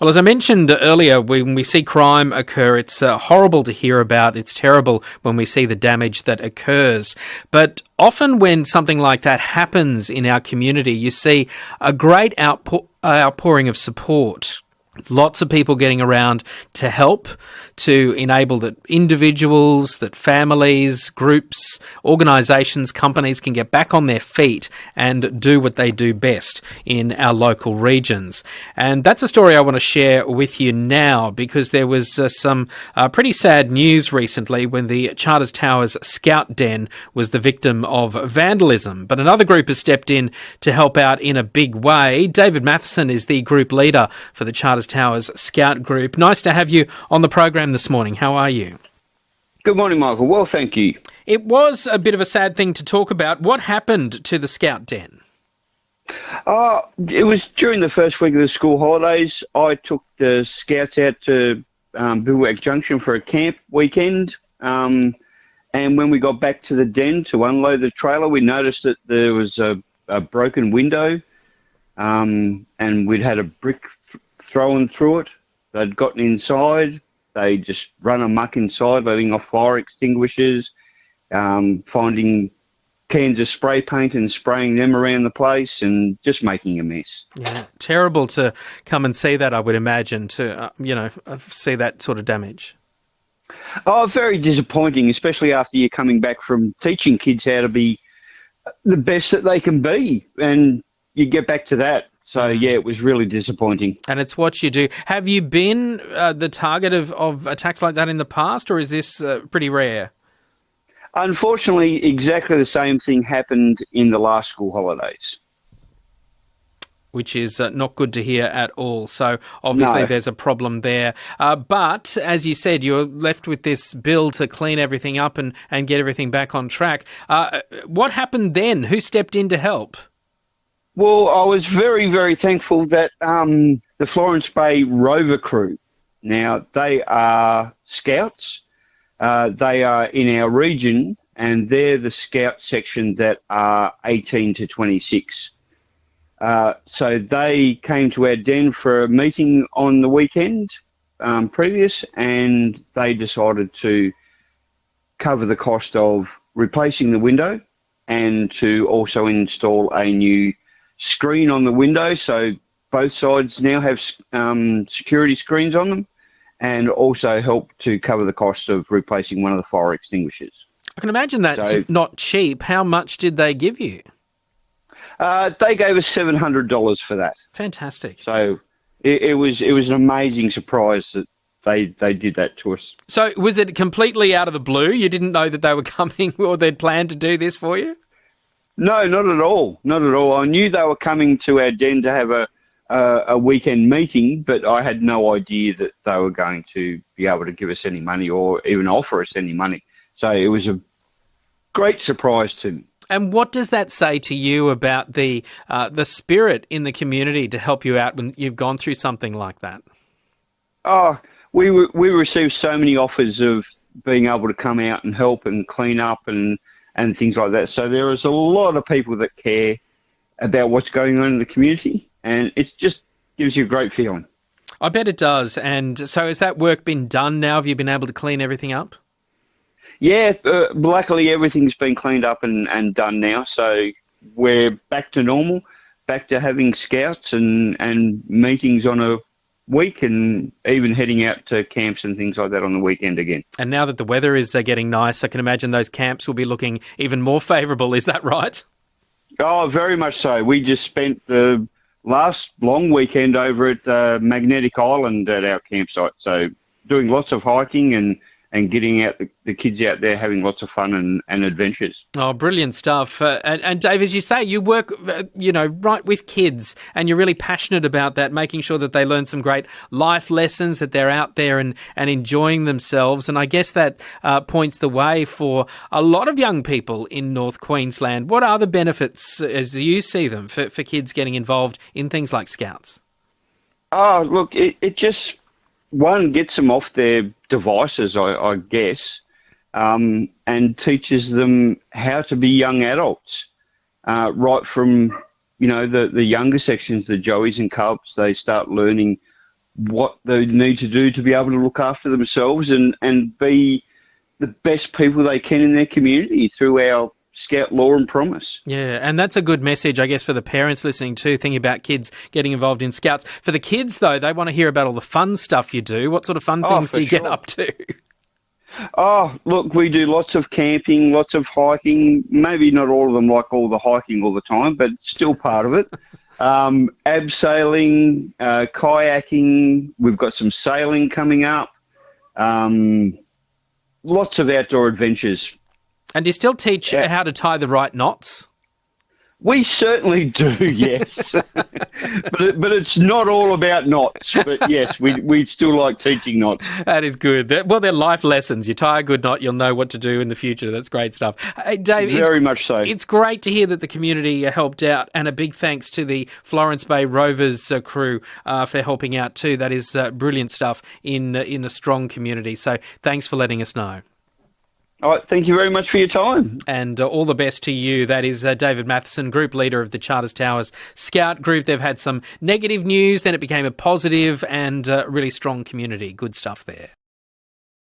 Well, as I mentioned earlier, when we see crime occur, it's horrible to hear about. It's terrible when we see the damage that occurs. But often when something like that happens in our community, you see a great outpouring of support. Lots of people getting around to help, to enable that individuals, that families, groups, organisations, companies can get back on their feet and do what they do best in our local regions. And that's a story I want to share with you now, because there was some pretty sad news recently when the Charters Towers Scout Den was the victim of vandalism. But another group has stepped in to help out in a big way. David Mathieson is the group leader for the Charters Towers Scout Group. Nice to have you on the program this morning. How are you? Good morning, Michael. Well, thank you. It was a bit of a sad thing to talk about. What happened to the Scout Den? It was during the first week of the school holidays. I took the Scouts out to Bivouac Junction for a camp weekend. And when we got back to the den to unload the trailer, we noticed that there was a broken window, and we'd had a brick thrown through it. They'd gotten inside. They just run amok inside, letting off fire extinguishers, finding cans of spray paint and spraying them around the place, and just making a mess. Yeah, terrible to come and see that, I would imagine, to see that sort of damage. Oh, very disappointing, especially after you're coming back from teaching kids how to be the best that they can be, and you get back to that. So, yeah, it was really disappointing. And it's what you do. Have you been the target of attacks like that in the past, or is this pretty rare? Unfortunately, exactly the same thing happened in the last school holidays. Which is not good to hear at all. So obviously There's a problem there. But as you said, you're left with this bill to clean everything up and get everything back on track. What happened then? Who stepped in to help? Well, I was very, very thankful that the Florence Bay Rover Crew, now they are scouts. They are in our region, and they're the scout section that are 18 to 26. So they came to our den for a meeting on the weekend previous, and they decided to cover the cost of replacing the window and to also install a new screen on the window. So both sides now have security screens on them, and also help to cover the cost of replacing one of the fire extinguishers. I can imagine that's not cheap. How much did they give you? They gave us $700 for that. Fantastic. So it was an amazing surprise that they did that to us. So was it completely out of the blue? You didn't know that they were coming or they'd planned to do this for you? No, not at all. Not at all. I knew they were coming to our den to have a weekend meeting, but I had no idea that they were going to be able to give us any money or even offer us any money. So it was a great surprise to me. And what does that say to you about the spirit in the community to help you out when you've gone through something like that? Oh, we received so many offers of being able to come out and help and clean up and things like that. So there is a lot of people that care about what's going on in the community, and it just gives you a great feeling. I bet it does. And so has that work been done now? Have you been able to clean everything up? Yeah, luckily everything's been cleaned up and done now. So we're back to normal, back to having scouts and meetings on a week, and even heading out to camps and things like that on the weekend again. And now that the weather is getting nice, I can imagine those camps will be looking even more favourable. Is that right? Oh, very much so. We just spent the last long weekend over at Magnetic Island at our campsite. So doing lots of hiking and getting out the kids out there having lots of fun and adventures. Oh, brilliant stuff. And Dave, as you say, you work, right with kids, and you're really passionate about that, making sure that they learn some great life lessons, that they're out there and enjoying themselves. And I guess that points the way for a lot of young people in North Queensland. What are the benefits, as you see them, for kids getting involved in things like Scouts? Oh, look, it just... one, gets them off their devices, I guess, and teaches them how to be young adults. Right from, the younger sections, the Joeys and Cubs, they start learning what they need to do to be able to look after themselves and be the best people they can in their community through our Scout law and promise. Yeah, and that's a good message, I guess, for the parents listening too, thinking about kids getting involved in Scouts. For the kids, though, they want to hear about all the fun stuff you do. What sort of fun things do you get up to? Oh, look, we do lots of camping, lots of hiking. Maybe not all of them like all the hiking all the time, but still part of it. Abseiling, kayaking. We've got some sailing coming up. Lots of outdoor adventures. And do you still teach how to tie the right knots? We certainly do, yes. but it's not all about knots. But yes, we still like teaching knots. That is good. Well, they're life lessons. You tie a good knot, you'll know what to do in the future. That's great stuff. Hey, Dave, very much so. It's great to hear that the community helped out, and a big thanks to the Florence Bay Rovers crew for helping out too. That is brilliant stuff in a strong community. So thanks for letting us know. All right, thank you very much for your time. And all the best to you. That is David Mathieson, group leader of the Charters Towers Scout Group. They've had some negative news, then it became a positive and really strong community. Good stuff there.